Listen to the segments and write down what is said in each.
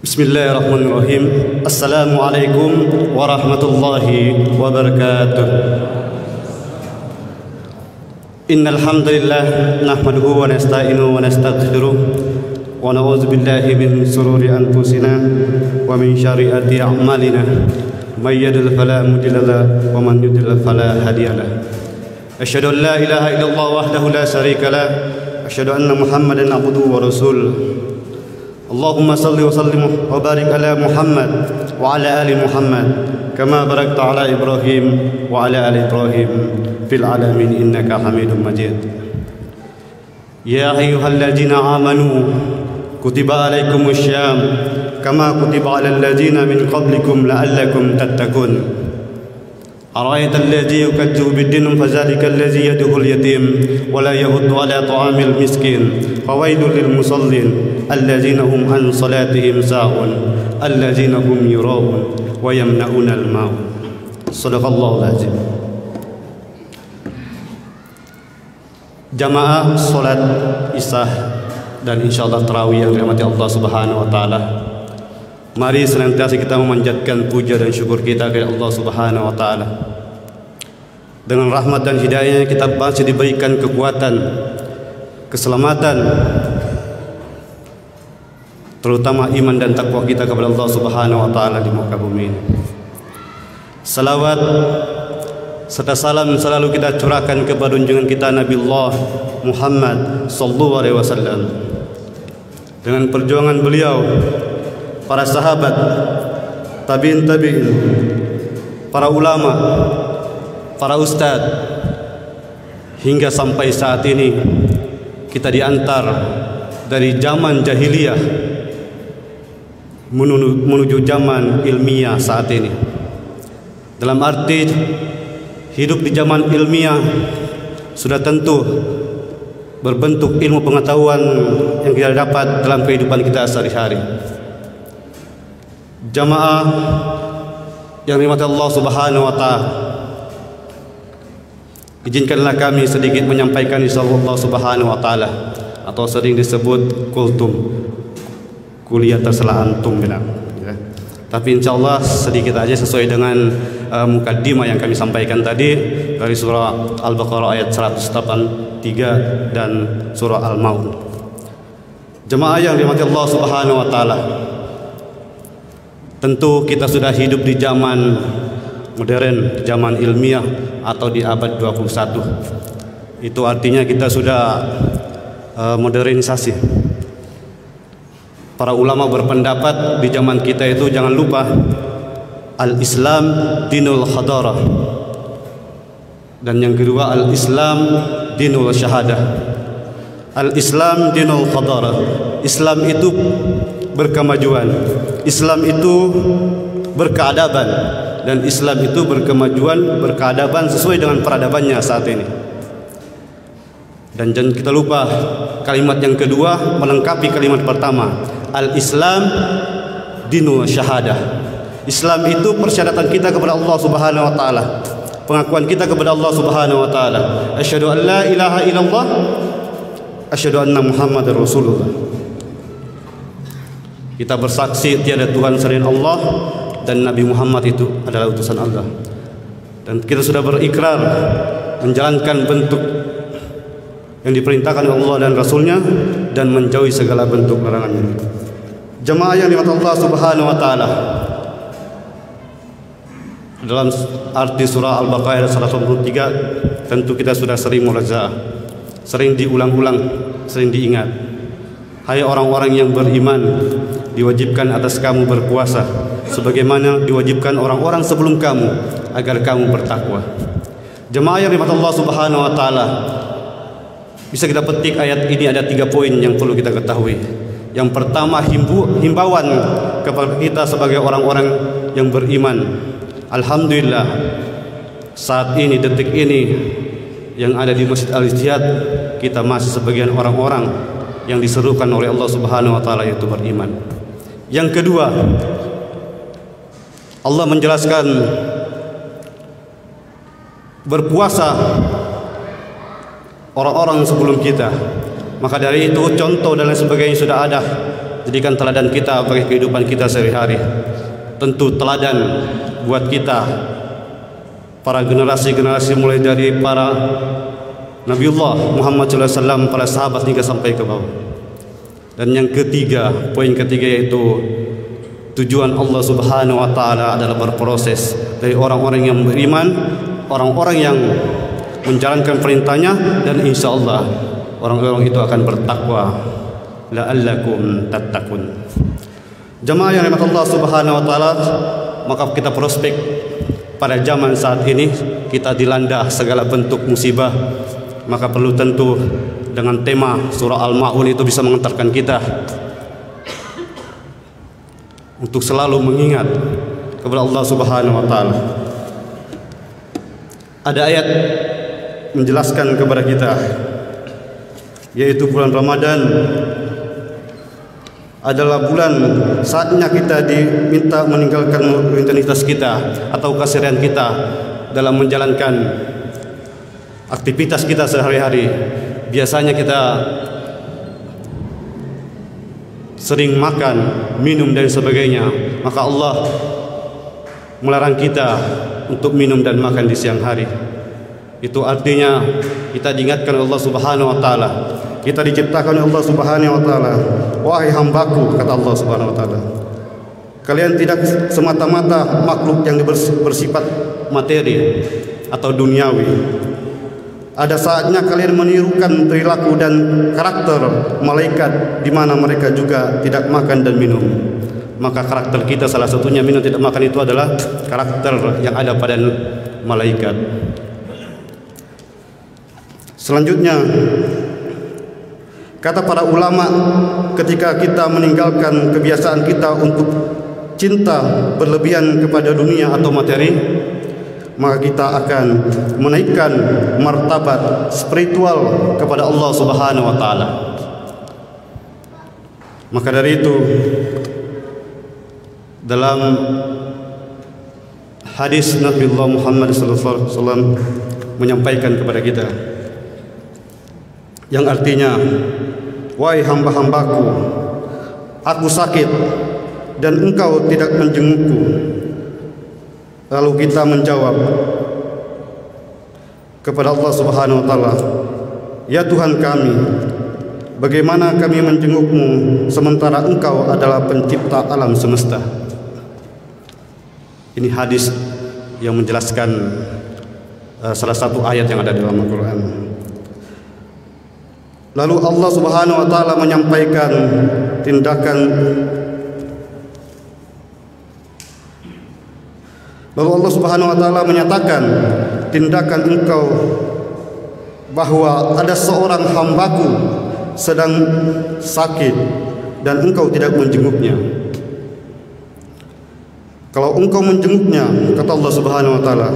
Bismillahirrahmanirrahim. Assalamualaikum warahmatullahi wabarakatuh. Innal hamdalillah nahmaduhu wa nasta'inuhu wa nastaghfiruh wa na'udzu billahi min shururi anfusina wa min syarriati a'malina. May yahdihillahu fala mudilla lahu wa man yudlil fala hadiya lahu. Asyhadu an la ilaha illallah wahdahu la syarika lah. Asyhadu anna Muhammadan abduhu wa rasuluh. Allahumma salli wa sallim wa barik ala Muhammad wa ala ali Muhammad kama barakta ala Ibrahim wa ala ali Ibrahim fil alamin innaka Hamidum Majid. Ya ayyuhalladzina amanu kutiba alaikumus syiyam kama kutiba alal ladzina min qablikum la'allakum tattaqun. Ara'aital ladzi yukazzibu bid-din fadzalikal ladzi yad'ul yatim wa la yahuddu ala ta'amil miskin fawailul lil musallin alladzina hum an salatihim sahun alladzina hum yura'un wa yamna'una al-ma'un. Shadaqallahul azim. Jamaah salat Isya dan insyaallah tarawih yang dirahmati Allah Subhanahu wa taala. Mari senantiasa kita memanjatkan puja dan syukur kita kepada Allah Subhanahu wa taala. Dengan rahmat dan hidayah kita masih diberikan kekuatan, keselamatan, terutama iman dan takwa kita kepada Allah Subhanahu wa taala di muka bumi ini. Salawat serta salam selalu kita curahkan kepada junjungan kita Nabiullah Muhammad sallallahu alaihi wasallam. Dengan perjuangan beliau, para sahabat, tabi'in, para ulama, para ustadz, hingga sampai saat ini kita diantar dari zaman jahiliyah menuju zaman ilmiah saat ini. Dalam arti hidup di zaman ilmiah sudah tentu berbentuk ilmu pengetahuan yang kita dapat dalam kehidupan kita sehari-hari. Jamaah yang dirahmati Allah Subhanahu wa taala, izinkanlah kami sedikit menyampaikan insyaallah Subhanahu wa taala atau sering disebut kultum, kuliah terserah antum bilang ya. Tapi insyaallah sedikit aja sesuai dengan mukaddimah yang kami sampaikan tadi dari surah Al-Baqarah ayat 183 dan surah Al-Maun. Jemaah yang dirahmati Allah Subhanahu wa taala, tentu kita sudah hidup di zaman modern, zaman ilmiah atau di abad 21. Itu artinya kita sudah modernisasi. Para ulama berpendapat di zaman kita itu jangan lupa al-Islam dinul hadarah, dan yang kedua al-Islam dinul syahadah. Al-Islam dinul hadarah, Islam itu berkemajuan, Islam itu berkeadaban, dan Islam itu berkemajuan, berkeadaban sesuai dengan peradabannya saat ini. Dan jangan kita lupa kalimat yang kedua melengkapi kalimat pertama, al-Islam dinul syahadah. Islam itu persyaratan kita kepada Allah Subhanahu wa taala, pengakuan kita kepada Allah Subhanahu wa taala. Asyhadu an la ilaha illallah, asyhadu anna Muhammadar Rasulullah. Kita bersaksi tiada Tuhan selain Allah dan Nabi Muhammad itu adalah utusan Allah. Dan kita sudah berikrar menjalankan bentuk yang diperintahkan oleh Allah dan Rasulnya dan menjauhi segala bentuk larangannya. Jemaah yang dirahmati Allah Subhanahu wa taala, dalam arti surah Al-Baqarah ayat 183 tentu kita sudah sering murajaah, sering diulang-ulang, sering diingat. Hai orang-orang yang beriman, diwajibkan atas kamu berpuasa sebagaimana diwajibkan orang-orang sebelum kamu agar kamu bertakwa. Jemaah yang dirahmati Allah Subhanahu wa taala, bisa kita petik ayat ini ada 3 poin yang perlu kita ketahui. Yang pertama, himbauan kepada kita sebagai orang-orang yang beriman. Alhamdulillah saat ini, detik ini yang ada di Masjid Al-Ijtihad, kita masih sebagian orang-orang yang diserukan oleh Allah Subhanahu wa taala yaitu beriman. Yang kedua, Allah menjelaskan berpuasa orang-orang sebelum kita. Maka dari itu contoh dan lain sebagainya sudah ada jadikan teladan kita bagi kehidupan kita sehari-hari. Tentu teladan buat kita para generasi-generasi mulai dari para Nabiullah Muhammad SAW, para sahabat hingga sampai ke bawah. Dan yang ketiga, poin ketiga yaitu tujuan Allah Subhanahu wa taala adalah berproses dari orang-orang yang beriman, orang-orang yang menjalankan perintahnya, dan insyaallah orang-orang itu akan bertakwa. La'allakum tattaqun. Jemaah yang dirahmati Allah Subhanahu wa taala, maka kita prospek pada zaman saat ini kita dilanda segala bentuk musibah, maka perlu tentu dengan tema surah Al-Ma'un itu bisa mengantarkan kita untuk selalu mengingat kepada Allah Subhanahu wa taala. Ada ayat menjelaskan kepada kita, yaitu bulan Ramadan adalah bulan saatnya kita diminta meninggalkan rutinitas kita atau keseharian kita dalam menjalankan aktivitas kita sehari-hari. Biasanya kita sering makan, minum dan sebagainya, maka Allah melarang kita untuk minum dan makan di siang hari. Itu artinya kita diingatkan Allah Subhanahu wa taala. Kita diciptakan oleh Allah Subhanahu wa taala. Wahai hambaku, kata Allah Subhanahu wa taala, kalian tidak semata-mata makhluk yang bersifat materi atau duniawi. Ada saatnya kalian menirukan perilaku dan karakter malaikat, di mana mereka juga tidak makan dan minum. Maka karakter kita salah satunya minum tidak makan itu adalah karakter yang ada pada malaikat. Selanjutnya, kata para ulama, ketika kita meninggalkan kebiasaan kita untuk cinta berlebihan kepada dunia atau materi, maka kita akan menaikkan martabat spiritual kepada Allah Subhanahu wa taala. Maka dari itu, dalam hadis Nabi Muhammad sallallahu alaihi wasallam menyampaikan kepada kita yang artinya, wahai hamba-hambaku, aku sakit dan engkau tidak menjengukku. Lalu kita menjawab kepada Allah Subhanahu wa taala, ya Tuhan kami, bagaimana kami menjengukmu sementara engkau adalah pencipta alam semesta. Ini hadis yang menjelaskan salah satu ayat yang ada dalam Al-Quran. Lalu Allah Subhanahu wa taala menyampaikan tindakan, lalu Allah Subhanahu wa taala menyatakan tindakan engkau, bahwa ada seorang hambaku sedang sakit dan engkau tidak menjenguknya. Kalau engkau menjenguknya, kata Allah Subhanahu wa taala,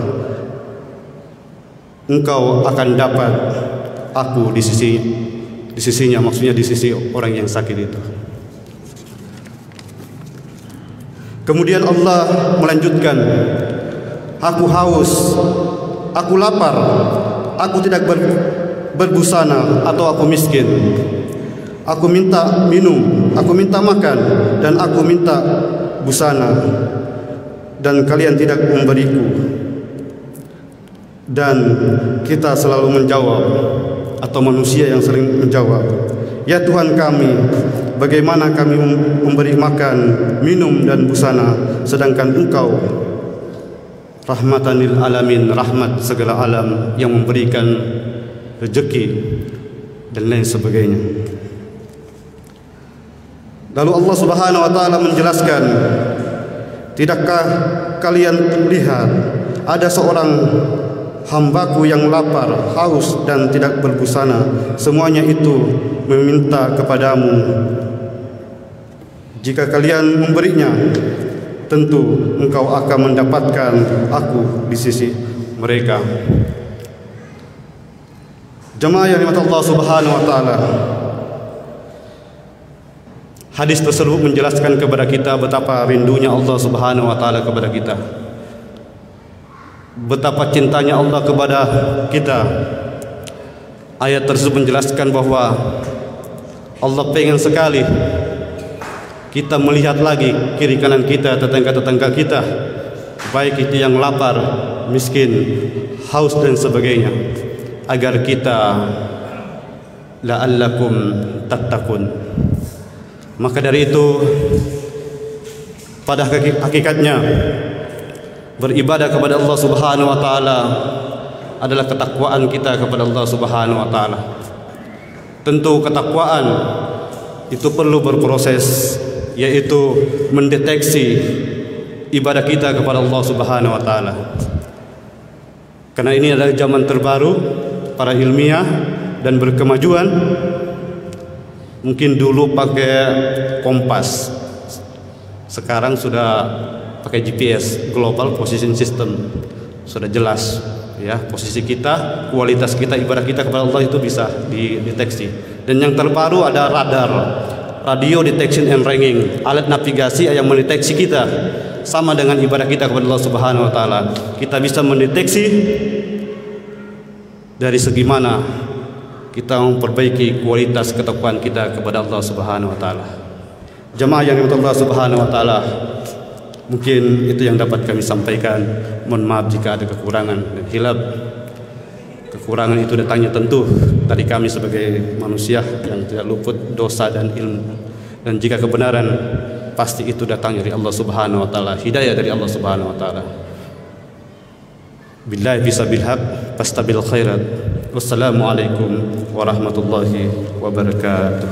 engkau akan dapat aku di sisinya, maksudnya di sisi orang yang sakit itu. Kemudian Allah melanjutkan, aku haus, aku lapar, aku tidak berbusana atau aku miskin. Aku minta minum, aku minta makan, dan aku minta busana, dan kalian tidak memberiku. Dan kita selalu menjawab, atau manusia yang sering menjawab, ya Tuhan kami, bagaimana kami memberi makan, minum dan busana, sedangkan engkau rahmatan lil alamin, rahmat segala alam, yang memberikan rezeki dan lain sebagainya. Lalu Allah Subhanahu wa taala menjelaskan, tidakkah kalian lihat ada seorang hambaku yang lapar, haus dan tidak berbusana, semuanya itu meminta kepadamu. Jika kalian memberinya, tentu engkau akan mendapatkan aku di sisi mereka. Jemaah yang dirahmati Allah Subhanahu wa taala, hadis tersebut menjelaskan kepada kita betapa rindunya Allah Subhanahu wa taala kepada kita, betapa cintanya Allah kepada kita. Ayat tersebut menjelaskan bahwa Allah pengen sekali kita melihat lagi kiri kanan kita, tetangga-tetangga kita, baik itu yang lapar, miskin, haus dan sebagainya, agar kita la'allakum tattaqun. Maka dari itu, pada hakikatnya beribadah kepada Allah Subhanahu wa taala adalah ketakwaan kita kepada Allah Subhanahu wa taala. Tentu ketakwaan itu perlu berproses, yaitu mendeteksi ibadah kita kepada Allah Subhanahu wa taala. Karena ini adalah zaman terbaru, para ilmiah dan berkemajuan. Mungkin dulu pakai kompas, sekarang sudah pakai GPS, Global Position System. Sudah jelas ya posisi kita, kualitas kita, ibadah kita kepada Allah itu bisa dideteksi. Dan yang terbaru ada radar, radio detection and ranging, alat navigasi yang mendeteksi kita, sama dengan ibadah kita kepada Allah Subhanahu wa taala. Kita bisa mendeteksi dari segi mana kita memperbaiki kualitas ketakwaan kita kepada Allah Subhanahu wa taala. Jemaah yang dirahmati Allah Subhanahu wa taala, mungkin itu yang dapat kami sampaikan. Mohon maaf jika ada kekurangan dan hilaf. Kekurangan itu datangnya tentu dari kami sebagai manusia yang tidak luput dosa dan ilmu. Dan jika kebenaran, pasti itu datang dari Allah Subhanahu wa taala, hidayah dari Allah Subhanahu wa taala. Billahi bisabil haq fastabil khairat. Wassalamualaikum warahmatullahi wabarakatuh.